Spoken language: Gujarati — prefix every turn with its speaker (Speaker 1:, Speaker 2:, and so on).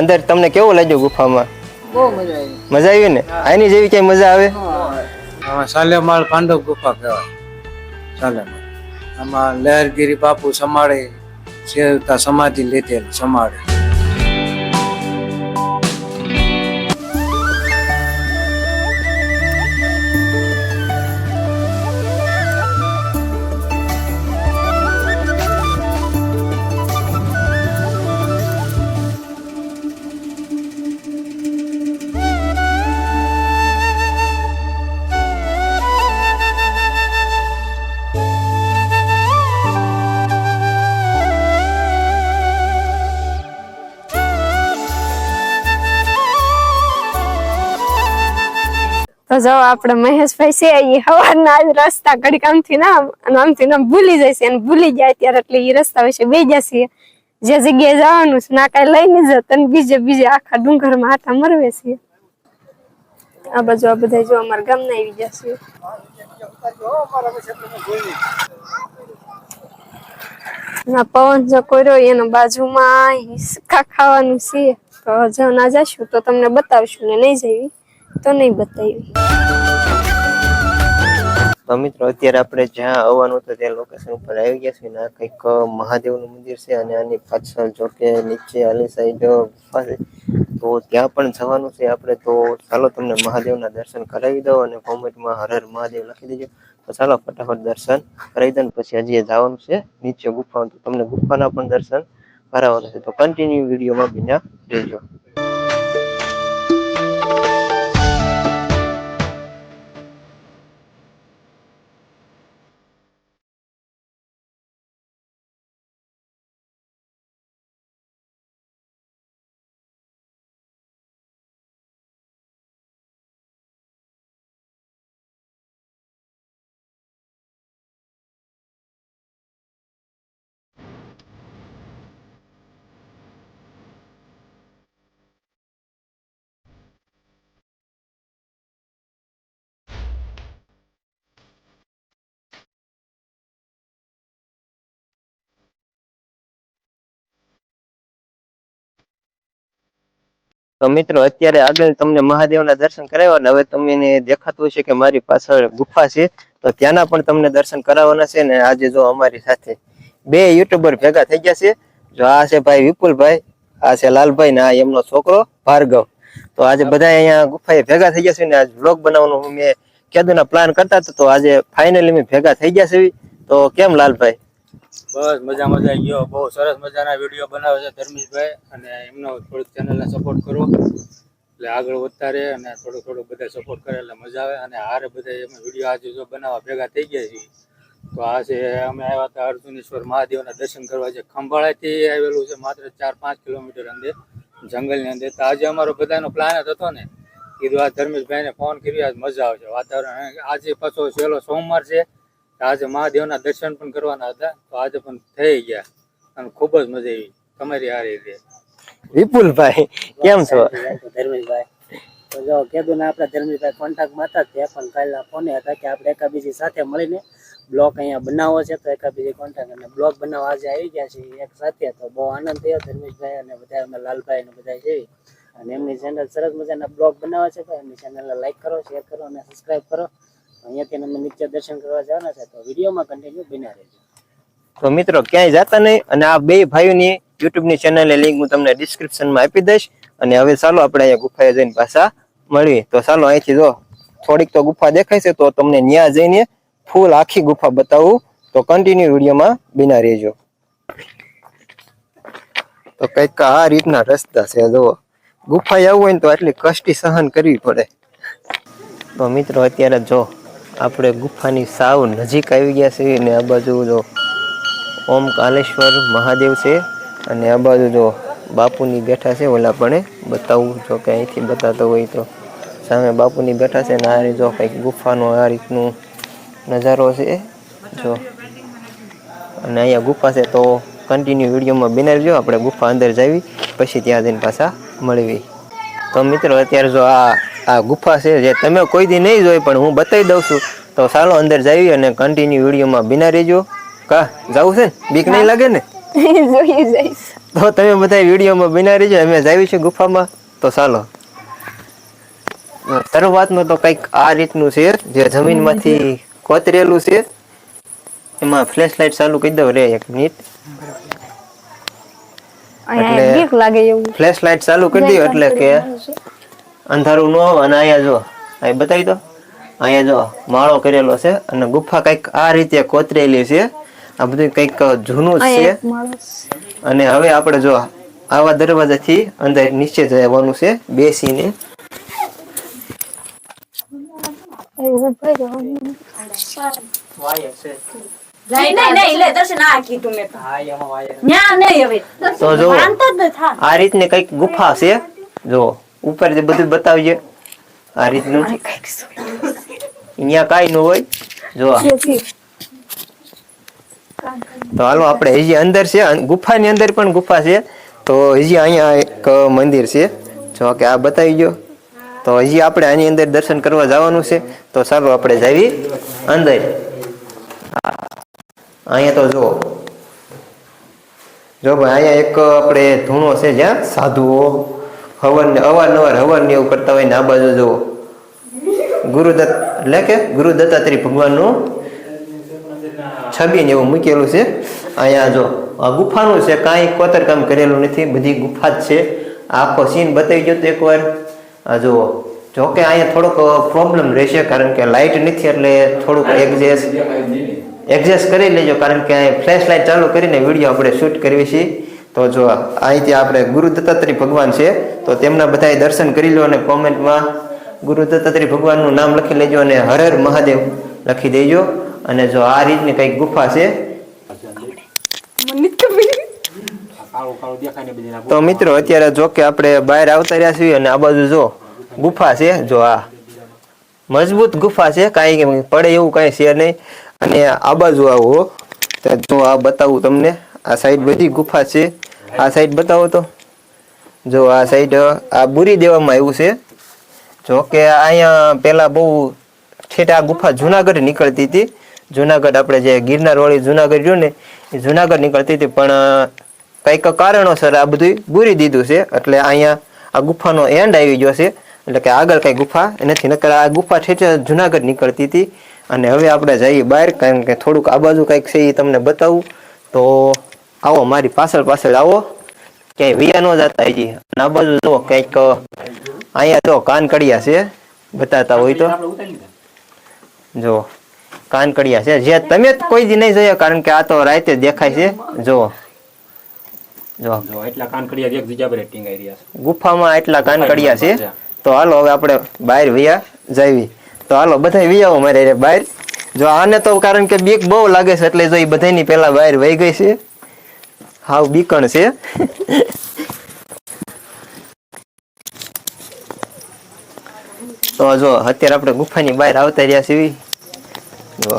Speaker 1: અંદર તમને કેવું લાગ્યું ગુફામાં?
Speaker 2: બહુ મજા આવી.
Speaker 1: મજા આવી ને? આની જેવી કઈ મજા આવે?
Speaker 2: સાલેમાળ પાંડવ ગુફા કહેવાય. સાલેમાળ આમાં લહેરગીરી બાપુ સમાડે સેવતા સમાધિ લીધેલ સમાડે.
Speaker 3: તો જો આપણે મહેશભાઈ છે એ હવારના આજ રસ્તા ઘડીક આમથી ના ભૂલી જાય છે અને ભૂલી જાય ત્યારે એટલે એ રસ્તા વિશે બે જશે જે જગ્યાએ જવાનું છે ના કઈ લઈને જત અને બીજે આખા ડુંગરમાં આટા મરવે છે. આ બાજુ આ બધા જો અમારા ગામના આવી જશે. ના પવન જો કર્યો એનો બાજુમાં હિસકા ખાવાનું છે તો જો ના જશું તો તમને બતાવશું ને નહીં જઈએ તો નહીં બતાવી.
Speaker 1: તો મિત્રો અત્યારે આપણે જ્યાં આવવાનું હતું ત્યાં લોકેશન ઉપર આવી ગયા છે ને આ કંઈક મહાદેવનું મંદિર છે અને આની પાછળ જો કે નીચે આલી સાઈડ ગુફા છે તો ત્યાં પણ જવાનું છે આપણે. તો ચાલો તમને મહાદેવના દર્શન કરાવી દો અને કોમેન્ટમાં હર હર મહાદેવ લખી દેજો. તો ચાલો ફટાફટ દર્શન કરાવી દો ને પછી હજી જવાનું છે નીચે ગુફા તો તમને ગુફાના પણ દર્શન કરાવવાના છે. તો કન્ટિન્યુ વિડીયોમાં બન્યા રહેજો. તો મિત્રો અત્યારે આગળ તમને મહાદેવના દર્શન કરાવ્યા ને હવે તમને દેખાતું હશે કે મારી પાછળ ગુફા છે તો ત્યાંના પણ તમને દર્શન કરાવવાના છે. ને આજે જો અમારી સાથે બે યુટ્યુબર ભેગા થઈ ગયા છે. જો આ છે ભાઈ વિપુલભાઈ, આ છે લાલભાઈ ને આ એમનો છોકરો ભાર્ગવ. તો આજે બધા અહીંયા ગુફાએ ભેગા થઈ ગયા છે ને આજ વ્લોગ બનાવવાનો મેં કેદુના પ્લાન કરતા હતા તો આજે ફાઇનલી મેં ભેગા થઈ ગયા છે. તો કેમ લાલભાઈ?
Speaker 2: બસ મજા આવી ગયો. બહુ સરસ મજાના વિડીયો બનાવે છે ધર્મેશભાઈ અને એમનો થોડુંક ચેનલને સપોર્ટ કરો એટલે આગળ વધતા રહે અને થોડું બધા સપોર્ટ કરે એટલે મજા આવે. અને હારે બધા એમ વિડીયો આજે જો બનાવવા ભેગા થઈ ગયા છીએ તો આ છે અમે આવ્યા હતા અર્જુનેશ્વર મહાદેવના દર્શન કરવા. છે ખંભાળાથી આવેલું છે માત્ર 4-5 કિલોમીટર અંદર જંગલની અંદર. તો આજે અમારો બધાનો પ્લાન જ હતો ને કીધું આ ધર્મેશભાઈને ફોન કર્યો આજ મજા આવશે વાતાવરણ. આજે પાછો છેલ્લો સોમવાર છે આજે મહાદેવના દર્શન પણ કરવાના હતા તો આજે પણ થઈ ગયા અને ખૂબ જ મજા આવી તમારી આ રીતે.
Speaker 1: વિપુલભાઈ કેમ છો?
Speaker 4: ધર્મેશભાઈ તો જો કીધું ને આપણે ધર્મેશભાઈ કોન્ટેક્ટમાં હતા ત્યાં પણ કાલના ફોને હતા કે આપણે એકાબીજી સાથે મળીને બ્લોગ અહીંયા બનાવવો છે તો એકાબીજી કોન્ટેક્ટ અને બ્લોગ બનાવવા આજે આવી ગયા છે એક સાથે. તો બહુ આનંદ થયો ધર્મેશભાઈ અને બધા અમે લાલભાઈ ને બધા છે અને એમની ચેનલ સરસ મજાના બ્લોગ બનાવે છે. એમની ચેનલને લાઈક કરો, શેર કરો અને સબસ્ક્રાઈબ કરો. અહીંયાથી અમે નીચે દર્શન કરવા જવાના છે તો વિડીયોમાં કન્ટિન્યુ બન્યા રહેજો.
Speaker 1: તો મિત્રો ક્યાંય જતા નહીં અને આ બે ભાઈઓની યુટ્યુબની ચેનલની લિંક હું તમને ડિસ્ક્રિપ્શનમાં આપી દઈશ. અને હવે ચાલો આપણે અહીંયા ગુફાએ જઈને પાછા મળીએ. તો ચાલો અહીંથી જો થોડીક તો ગુફા દેખાય છે તો તમને ન્યા જઈને ફૂલ આખી ગુફા બતાવું તો કન્ટિન્યુ વિડીયોમાં બિના રહેજો. તો કંઈક આ રીતના રસ્તા છે જુઓ. ગુફાએ આવવું હોય ને તો આટલી કષ્ટી સહન કરવી પડે. તો મિત્રો અત્યારે જો આપણે ગુફાની સાવ નજીક આવી ગયા છે ને આ બાજુ જો ઓમ કાલેશ્વર મહાદેવ છે અને આ બાજુ જો બાપુની બેઠા છે. ઓલા પણ બતાવું જો કે અહીંથી બતાતો હોય તો સામે બાપુની બેઠા છે ને આ જો કંઈક ગુફાનો આ રીતનું નજારો છે જો. અને અહીંયા ગુફા છે તો કન્ટિન્યુ વિડીયોમાં બનાવી જો આપણે ગુફા અંદર જાવી પછી ત્યાં જઈને પાછા મળવી. તો મિત્રો અત્યારે જો આ ગુફા છે જે તમે કોઈ દી નહીં જોઈ પણ હું બતાવી દઉં છું તો ચાલો અંદર જાવી અને કન્ટિન્યુ વિડીયોમાં બિના રહેજો. કા જવું છે ને? બીક નહીં લાગે ને?
Speaker 3: જોઈ જઈશ.
Speaker 1: તો તમે બધા વિડીયોમાં બના રહીજો, અમે જાવી છે ગુફામાં. તો ચાલો શરૂઆતમાં તો કંઈક આ રીતનું છે, જે જમીનમાંથી કોતરેલું છે. એમાં ફ્લેશ લાઇટ ચાલુ કરી દઉં રે 1 મિનિટ.
Speaker 3: અહીંયા બીક લાગે એવું.
Speaker 1: ફ્લેશ લાઇટ ચાલુ કરી દઉં એટલે કે અંધારું ન હોય. અને અહીંયા જો અહીં બતાવી દો, અહીંયા જો માળો કરેલો છે અને ગુફા કંઈક આ રીતે કોતરેલી છે. આ બધું કંઈક જૂનું છે. અને હવે આપણે જો આવા દરવાજાથી અંદર નીચે જવાનું છે બેસીને. તો જો આ રીતની કંઈક ગુફા છે. જો ઉપર જે બધું બતાવીએ આ રીતનું. અહીંયા કાંઈ ન હોય. જો તો હાલો આપણે હજી અંદર છે, ગુફાની અંદર પણ ગુફા છે. તો હજી અહીંયા એક મંદિર છે, જો કે આ બતાવી ગયો. તો હજી આપણે આની અંદર દર્શન કરવા જવાનું છે. તો ચાલો આપણે જઈએ અંદર. અહીંયા તો જો ભાઈ અહીંયા એક આપણે ધૂણો છે, જ્યાં સાધુઓ અવારનવાર હવન ને એવું કરતા હોય ને. આ બાજુ જુઓ ગુરુદત્ત એટલે કે ગુરુ દત્તાત્રેય ભગવાનનું છબી ને એવું મૂકેલું છે. અહીંયા જો આ ગુફાનું છે, કાંઈ કોતરકામ કરેલું નથી, બધી ગુફા જ છે. આખો સીન બતાવી ગયો તો એકવાર. આ જુઓ, જોકે અહીંયા થોડોક પ્રોબ્લેમ રહેશે કારણ કે લાઇટ નથી, એટલે થોડુંક એડજસ્ટ કરી લેજો કારણ કે ફ્લેશ લાઇટ ચાલુ કરીને વિડીયો આપણે શૂટ કરવી છે. તો જો અહીંથી આપણે ગુરુ દત્તાત્રેય ભગવાન છે, તો તેમના બધાએ દર્શન કરી લો અને કોમેન્ટમાં ગુરુ દત્તાત્રેય ભગવાનનું નામ લખી લેજો અને હર હર મહાદેવ લખી દેજો. અને જો આ રીતની કંઈક ગુફા છે. તો મિત્રો અત્યારે જો કે આપણે બહાર આવતા રહ્યા છીએ અને આ બાજુ જો ગુફા છે. જો આ મજબૂત ગુફા છે, કાંઈ પડે એવું કાંઈ છે નહીં. અને આ બાજુ આવો તો જો આ બતાવું તમને. આ સાઈડ બધી ગુફા છે. આ સાઈડ બતાવો તો જો આ સાઈડ આ બુરી દેવામાં આવ્યું છે. જો કે અહીંયા પેલા બહુ ઠેઠ આ ગુફા જુનાગઢ નીકળતી હતી. જુનાગઢ આપણે જે ગિરનાર વાળી જુનાગઢ રહ્યું ને એ જુનાગઢ નીકળતી હતી, પણ કંઈક કારણોસર આ બધું બુરી દીધું છે. એટલે અહીંયા આ ગુફાનો એન્ડ આવી ગયો છે, એટલે કે આગળ કઈ ગુફા નથી. નકર આ ગુફા ઠેઠ જુનાગઢ નીકળતી હતી. અને હવે આપણે જઈએ બહાર, કારણ કે થોડુંક આ બાજુ કંઈક છે એ તમને બતાવું. તો આવો મારી પાછળ આવો, ક્યાંય વિયા ન જતા હજી. અને આ બાજુ જો કંઈક અહીંયા જો કાનકડિયા છે, બતાતા હોય તો જો કાનકડિયા છે, જે તમે કોઈ દી નહીં જોયા કારણ કે આ તો રાતે દેખાય છે. જો
Speaker 2: એટલા કાનકડિયા એક જગ્યા પર ટીંગાઈ રહ્યા છે
Speaker 1: ગુફામાં, એટલા કાનકડિયા છે. તો હાલો હવે આપણે બહાર વિયા જાવી. તો હાલો બધા વિયાઓ મારે બહાર. જો આને તો કારણ કે બીક બહુ લાગે છે, એટલે જો એ બધાની પેલા બહાર વહી ગઈ છે. હાવ બીકણ છે. તો જો અત્યારે આપણે ગુફાની બહાર આવતા રહ્યા છીએ. જો